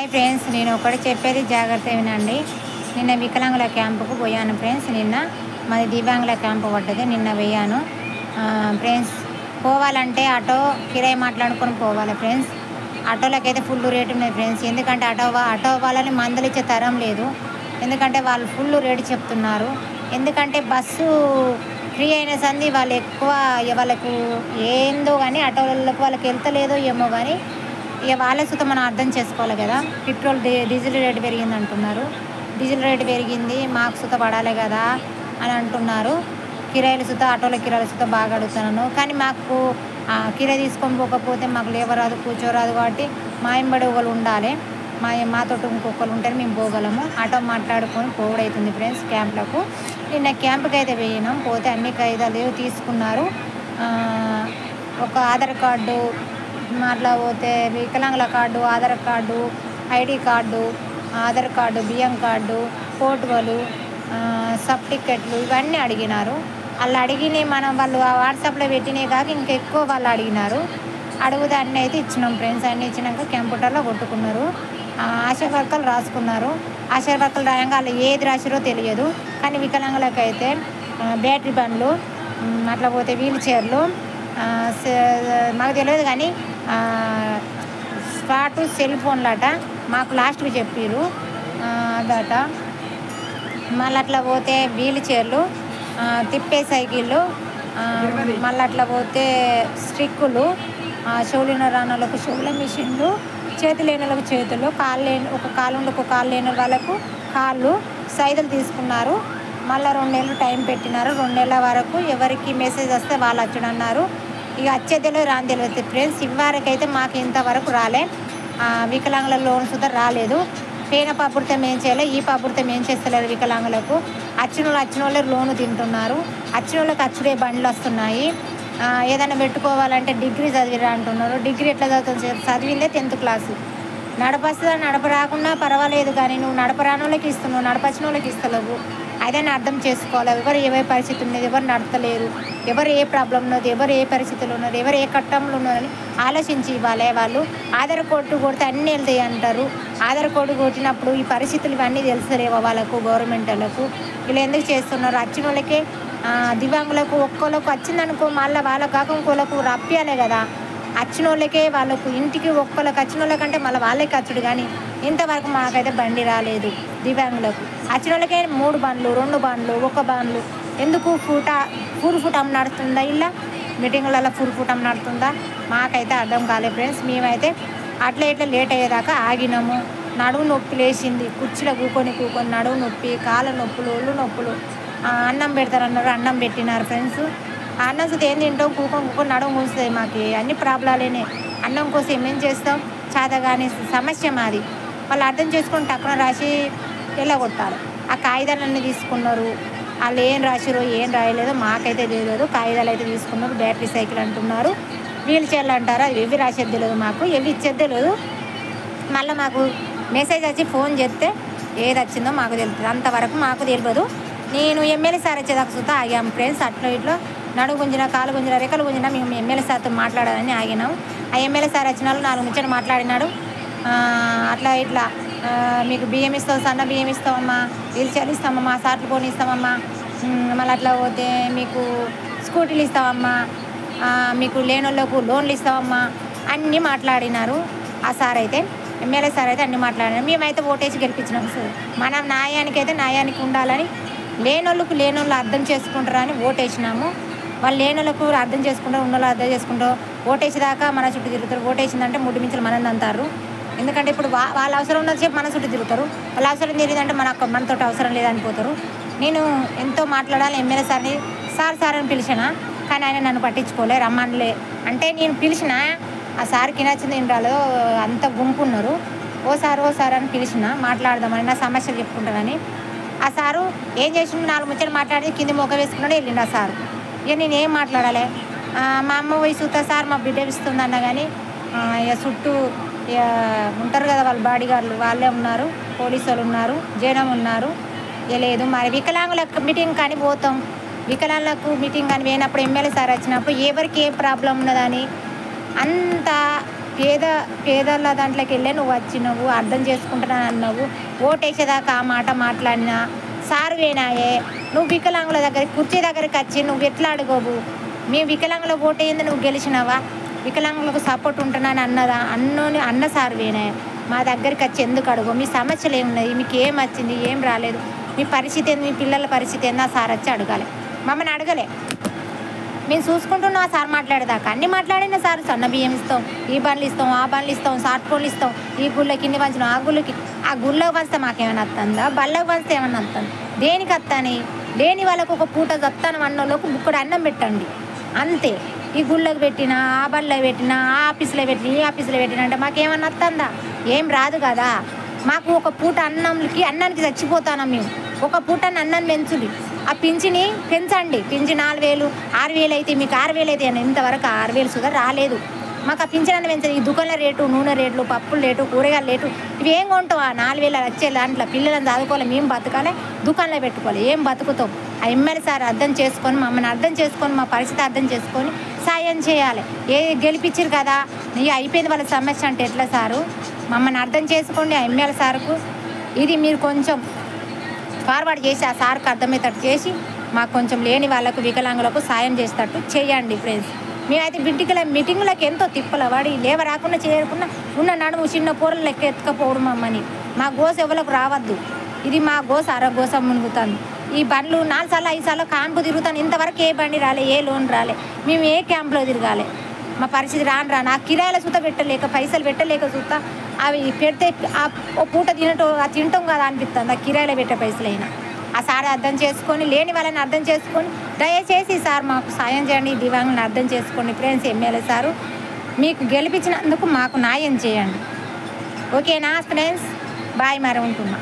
Hi friends, నేను ఒకటి చెప్పేది జాగ్రత్త వినండి. నిన్న వికలాంగుల క్యాంపుకు పోయాను ఫ్రెండ్స్. నిన్న మాది దివ్యాంగుల క్యాంపు పడ్డది, నిన్న పోయాను ఫ్రెండ్స్. పోవాలంటే ఆటో కిరాయి మాట్లాడుకొని పోవాలి ఫ్రెండ్స్. ఆటోలకైతే ఫుల్ రేటు ఉన్నది ఫ్రెండ్స్. ఎందుకంటే ఆటో వాళ్ళని మందులు ఇచ్చే తరం లేదు. ఎందుకంటే వాళ్ళు ఫుల్ రేటు చెప్తున్నారు. ఎందుకంటే బస్సు ఫ్రీ అయిన సంది వాళ్ళు ఎక్కువ వాళ్ళకు ఏందో కానీ ఆటోలకు వాళ్ళకి వెళ్తలేదో ఏమో కానీ ఇక వాళ్ళే సుతం మనం అర్థం చేసుకోవాలి కదా. పెట్రోల్ డీజిల్ రేటు పెరిగింది అంటున్నారు. డీజిల్ రేటు పెరిగింది, మాకు సుత పడాలి కదా అని అంటున్నారు. కిరాయిలు సుత ఆటోల కిరాయిలు సుత బాగా అడుగుతున్నాను. కానీ మాకు కిరాయి తీసుకొని పోకపోతే మాకు లేవరాదు, కూర్చోరాదు. కాబట్టి మా ఎంబడి ఒకరు ఉండాలి. మాతో ఇంకొకరు ఉంటే మేము పోగలము. ఆటో మాట్లాడుకొని పోవడవుతుంది ఫ్రెండ్స్ క్యాంపులకు. నిన్న క్యాంపుకి అయితే పోయినాం. పోతే అన్ని కాయిదాలు తీసుకున్నారు. ఒక ఆధార్ కార్డు, అట్లా పోతే వికలాంగుల card, Aadhaar card, ID card, Aadhaar card, బియ్యం కార్డు, ఫోటోలు, సబ్ టికెట్లు ఇవన్నీ అడిగినారు. వాళ్ళు అడిగినాయి వాళ్ళు వాట్సాప్లో పెట్టినాయి కాక ఇంకా ఎక్కువ వాళ్ళు అడిగినారు. అడుగుతే అన్నీ అయితే ఇచ్చినాం ఫ్రెండ్స్. అన్నీ ఇచ్చినాక కంప్యూటర్లో కొట్టుకున్నారు. ఆశా వర్కర్లు రాసుకున్నారు. ఆశా వర్కర్లు రాయంగా వాళ్ళు ఏది రాసిరో తెలియదు. కానీ వికలాంగులకు అయితే బ్యాటరీ బండ్లు, అట్లా పోతే వీల్ చైర్లు మాకు తెలియదు కానీ స్పాటు సెల్ ఫోన్లట మాకు లాస్ట్కి చెప్పారు అదట. మళ్ళీ అట్లా పోతే వీల్ చైర్లు, తిప్పే సైకిళ్ళు, మళ్ళీ అట్లా పోతే స్టిక్కులు, షోలిన రానులకు షోల మిషన్లు, చేతి లేని వాళ్ళకు చేతులు, ఒక కాలు ఉండి ఒక కాలు లేని వాళ్ళకు కాళ్ళు సైదులు తీసుకున్నారు. మళ్ళీ 2 నెలలు టైం పెట్టినారు. 2 నెలల వరకు ఎవరికి మెసేజ్ వస్తే వాళ్ళు వచ్చడన్నారు. ఇక వచ్చేదిలో రాని తెలియదు ఫ్రెండ్స్. ఇవరకైతే మాకు ఇంతవరకు రాలే. వికలాంగుల లోన్ సుధా రాలేదు. పేన పాపుడితం ఏం చేయాలి, ఈ పాపుడితం ఏం చేస్తలేరు వికలాంగులకు. వచ్చిన వాళ్ళే లోను తింటున్నారు. వచ్చిన వాళ్ళకి అచ్చుడే బండ్లు వస్తున్నాయి. ఏదైనా పెట్టుకోవాలంటే డిగ్రీ చదివిరా అంటున్నారు. డిగ్రీ ఎట్లా చదువుతుంది? చదివిందే 10th క్లాసు. నడపస్తుందా? నడప రాకుండా పర్వాలేదు కానీ నువ్వు నడపరాని వాళ్ళకి ఇస్తున్నావు, నడపచ్చిన వాళ్ళకి ఇస్తలేవు. అదని అర్థం చేసుకోవాలి. ఎవరు ఏ పరిస్థితి ఉన్నది, ఎవరు నడతలేరు, ఎవరు ఏ ప్రాబ్లం ఉన్నది, ఎవరు ఏ పరిస్థితులు ఉన్నది, ఎవరు ఏ కట్టంలో ఉన్నారని ఆలోచించి ఇవ్వాలి. వాళ్ళు ఆధార్ కోడ్ కొడితే అన్నీ వెళ్తాయి అంటారు. ఆధార్ కోడ్ కొట్టినప్పుడు ఈ పరిస్థితులు ఇవన్నీ తెలుసలేవో వాళ్ళకు, గవర్నమెంట్ వాళ్ళకు. వీళ్ళు ఎందుకు చేస్తున్నారు? వచ్చిన వాళ్ళకే దివ్యాంగులకు ఒక్కోళ్ళకు వచ్చిందనుకో మళ్ళీ వాళ్ళకు కాక ఇంకోళ్ళకు రప్పియాలే కదా. వచ్చిన వాళ్ళకే వాళ్ళకు ఇంటికి ఒక్కళ్ళకి వచ్చిన వాళ్ళకంటే మళ్ళీ వాళ్ళకి వచ్చుడు. కానీ ఇంతవరకు మాకైతే బండి రాలేదు దివ్యాంగులకు. వచ్చిన వాళ్ళకే 3 బండ్లు, 2 బండ్లు, 1 బండ్లు. ఎందుకు ఫుల్ ఫుటం నడుస్తుందా? ఇలా మీటింగులలో ఫుల్ ఫుటం నడుతుందా? మాకైతే అర్థం కాలేదు ఫ్రెండ్స్. మేమైతే అట్లా ఇట్లా లేట్ అయ్యేదాకా ఆగినాము. నడువు నొప్పి లేచింది, కుర్చీలో కూకొని నడువు నొప్పి, కాళ్ళ నొప్పులు, ఒళ్ళు నొప్పులు. అన్నం పెడతారన్నారు, అన్నం పెట్టినారు ఫ్రెండ్స్. అన్నం చూస్తే ఏం తింటాం? కూకొని నడుము కూస్తుంది. మాకు అన్ని ప్రాబ్లాలేనే. అన్నం కోసం ఏమేం చేస్తాం? చేత కానీ సమస్య మాది. వాళ్ళు అర్థం చేసుకొని టక్కున రాసి వెళ్ళగొట్టాలి. ఆ కాగితాలన్నీ తీసుకున్నారు. వాళ్ళు ఏం రాసిరో ఏం రాయలేదో మాకైతే తెలియదు. కాగితాలు అయితే తీసుకున్నారు. బ్యాటరీ సైకిల్ అంటున్నారు, వీల్ చైర్లు అంటారు. అవి ఎవి రాసేది తెలియదు మాకు, ఎవి ఇచ్చేది తెలియదు. మళ్ళీ మాకు మెసేజ్ వచ్చి ఫోన్ చేస్తే ఏది వచ్చిందో మాకు తెలుస్తుంది. అంతవరకు మాకు తెలియదు. నేను ఎమ్మెల్యే సార్ వచ్చేదాకా చూస్తా ఆగాము ఫ్రెండ్స్. అట్లా ఇట్లా నడుగు గుంజిన, కాలు గుంజిన, రెక్కలు గుంజిన మేము ఎమ్మెల్యే సార్తో మాట్లాడాలని ఆగినాము. ఆ ఎమ్మెల్యే సార్ వచ్చిన వాళ్ళు 4 ముచ్చట మాట్లాడినాడు. అట్లా ఇట్లా మీకు బియ్యం ఇస్తాం, సన్న బియ్యం ఇస్తామమ్మా, వీల్ చైర్లు ఇస్తామమ్మా, సాట్లు కొని ఇస్తామమ్మా, మళ్ళీ అట్లా పోతే మీకు స్కూటీలు ఇస్తామమ్మా, మీకు లేని వాళ్ళకు లోన్లు ఇస్తామమ్మా అన్నీ మాట్లాడినారు. ఆ సార్ అయితే ఎమ్మెల్యే సార్ అయితే అన్నీ మాట్లాడినారు. మేమైతే ఓటేసి గెలిపించినాం సార్. మనం న్యాయానికి ఉండాలని, లేనోళ్ళు అర్థం చేసుకుంటారని ఓటేసినాము. వాళ్ళు లేనోళ్ళకు అర్థం చేసుకుంటారు, ఉన్నోళ్ళు అర్థం చేసుకుంటారు. ఓటేసేదాకా మన చుట్టూ తిరుగుతారు. ఓటేసిందంటే ముడ్డు మించులు మనని అంటారు. ఎందుకంటే ఇప్పుడు వాళ్ళ అవసరం ఉన్నది చెప్పి మన చుట్టూ తిరుగుతారు. వాళ్ళ అవసరం తెలియదంటే మనతో అవసరం లేదనిపోతారు. నేను ఎంతో మాట్లాడాలి ఎమ్మెల్యే సార్ని. సార్ అని పిలిచినా కానీ ఆయన నన్ను పట్టించుకోలే, రమ్మనిలే అంటే నేను పిలిచిన ఆ సార్కి నచ్చింది ఏం రాలేదు. అంత గుంపు ఉన్నారు. ఓ సార్ అని పిలిచిన మాట్లాడదామని, నా సమస్యలు చెప్పుకుంటానని. ఆ సారు ఏం చేసిండు? 4 ముచ్చట్లు మాట్లాడి కింద మొక్క వేసుకున్నాడు, వెళ్ళిండు ఆ సారు. ఇక నేను ఏం మాట్లాడాలి? మా అమ్మ పోయి చూస్తా సార్ మా బిడ్డ ఇస్తుంది అన్న కానీ ఇక చుట్టూ ఇక ఉంటారు కదా వాళ్ళ బాడీగార్డులు, వాళ్ళే ఉన్నారు, పోలీసు వాళ్ళు ఉన్నారు, జనం ఉన్నారు. ఇక లేదు మరి వికలాంగులకు మీటింగ్ కానీ పోతాం. వికలాంగులకు మీటింగ్ కానీ పోయినప్పుడు ఎమ్మెల్యే సార్ వచ్చినప్పుడు ఎవరికి ఏ ప్రాబ్లం ఉన్నదని అంత పేదల దాంట్లోకి వెళ్ళే నువ్వు వచ్చినావు, అర్థం చేసుకుంటున్నాను అన్నావు. ఓటేసేదాకా ఆ మాట మాట్లాడినా సారు వేనాయే. నువ్వు వికలాంగుల దగ్గర కుర్చీ దగ్గరికి వచ్చి నువ్వు ఎట్లా అడగవు? మీ వికలాంగుల ఓటేయింది నువ్వు గెలిచినావా? వికలాంగులకు సపోర్ట్ ఉంటున్నాను అన్న సారు వేనాయే. మా దగ్గరికి వచ్చి ఎందుకు అడుగు? మీ సమస్యలు ఏమున్నాయి? మీకు ఏం వచ్చింది, ఏం రాలేదు, మీ పరిస్థితి ఏంది, మీ పిల్లల పరిస్థితి ఏంది? ఆ సార్ వచ్చి అడగాలి. మమ్మల్ని అడగలే. మేము చూసుకుంటున్నాం ఆ సార్ మాట్లాడేదాకా. అన్నీ మాట్లాడిన సార్ సన్న బియ్యం ఇస్తాం, ఈ బండ్లు ఇస్తాం, ఆ బండ్లు ఇస్తాం, షార్ట్ ఫోన్లు ఇస్తాం, ఈ గుళ్ళకి ఇన్ని పంచడం, ఆ గుళ్ళకి. ఆ గుళ్ళకి పంచితే మాకేమైనా వస్తుందా? బళ్ళకి పంచితే ఏమన్నా వస్తుంది? దేనికి వస్తాని? లేని వాళ్ళకు ఒక పూట వస్తాను అన్నోళ్ళకు బుక్కడు అన్నం పెట్టండి అంతే. ఈ గుళ్ళకి పెట్టినా, ఆ బండ్లో పెట్టినా, ఆ ఆఫీసులో పెట్టినా, ఈ ఆఫీసులో పెట్టినా అంటే మాకేమన్నా వస్తుందా? ఏం రాదు కదా. మాకు ఒక పూట అన్నానికి చచ్చిపోతాను మేము. ఒక పూట అన్నం పెంచుడి. ఆ పింఛని పెంచండి. పింఛన్ 4,000 6,000 అయితే మీకు 6,000 అయితే అని ఇంతవరకు 6,000 సుధా రాలేదు. మాకు ఆ పింఛన్ పెంచండి. ఈ దుకాణాల రేటు, నూనె రేట్లు, పప్పుల రేటు, కూరగాయల రేటు ఇవి ఏం కొంటాం? ఆ 4,000 వచ్చే దాంట్లో పిల్లలను చదువుకోవాలి, మేము బతకాలి, దుకాణంలో పెట్టుకోవాలి. ఏం బతుకుతాం? ఆ ఎమ్మెల్యే సార్ అర్థం చేసుకొని, మమ్మల్ని అర్థం చేసుకొని, మా పరిస్థితి అర్థం చేసుకొని సాయం చేయాలి. గెలిపించారు కదా, నీ అయిపోయింది వాళ్ళ సమస్య అంటే ఎట్లా సారు? మమ్మల్ని అర్థం చేసుకోండి. ఆ ఎమ్మెల్యే సార్కు ఇది మీరు కొంచెం ఫార్వర్డ్ చేసి ఆ సార్కి అర్థమయ్యేటట్టు చేసి మాకు కొంచెం లేని వాళ్ళకు, వికలాంగులకు సాయం చేసేటట్టు చేయండి ఫ్రెండ్స్. మేమైతే మీటింగులకు ఎంతో తిప్పల వాడి లేవ రాకుండా చేయకుండా ఉన్న నడుము చిన్న పూరలు లెక్క ఎత్తుకపోవడం మమ్మని. మా గోస ఎవరికి రావద్దు. ఇది మా గోస అరగోస మునుగుతాను. ఈ బండ్లు 4 సార్లు 5 సార్లు కాన్పు తిరుగుతాను. ఇంతవరకు ఏ బండి రాలే, ఏ లోన్ రాలే, మేము ఏ క్యాంప్లో తిరగాలి. మా పరిస్థితి రాను ఆ కిరాయిల సూత పెట్టలేక, పైసలు పెట్టలేక సూత అవి పెడితే ఓ పూట తింటాం కదా అనిపిస్తుంది. ఆ కిరాయిలో పెట్టే పైసలైనా ఆ సార్ అర్థం చేసుకొని, లేని వాళ్ళని అర్థం చేసుకొని దయచేసి సార్ మాకు సాయం చేయండి. దివ్యాంగులను అర్థం చేసుకోండి ఫ్రెండ్స్. ఎమ్మెల్యే సారు మీకు గెలిపించినందుకు మాకు న్యాయం చేయండి. ఓకేనా ఫ్రెండ్స్? బాయ్. మరి ఉంటున్నా.